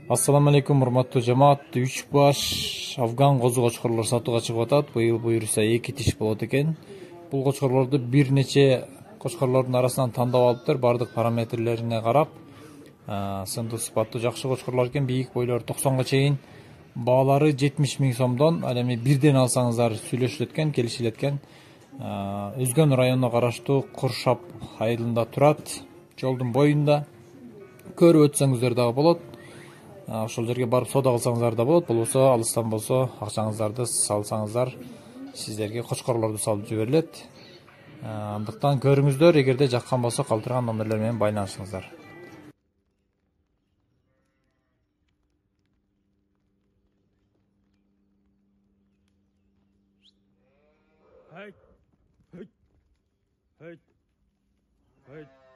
Ассаламу алейкум, урматтуу жамаат. 3 баш афган козу кочкорлор сатууга чыгып атат. Быйыл буюрса 2 тиш болот экен. Бул кочкорлорду бир нече кочкорлордун арасынан тандап алыптыр. Бардык параметрлерине карап, сындуу сыпаттуу жакшы кочкорлор экен. Бийик бойлору 90га чейин. Баалары 70 миң сомдон. Ал эми бирден алсаңыздар сүйлөшүлөт экен, келишилет экен. Өзгөн районуна караштуу Куршап айылында турат. Жолдун боюнда. Көрүп өтсөңүздөр дагы болот. Ошол жерге барып соода кылсаңыздар да болот. Болбосо алыстан болсо акчаңыздарды салсаңыздар сиздерге кочкорлорду салып жиберилет. Андыктан көрүңүздөр, эгерде жаккан болсо калтырган номерлер менен байланышыңыздар. Hey, hey, hey, hey.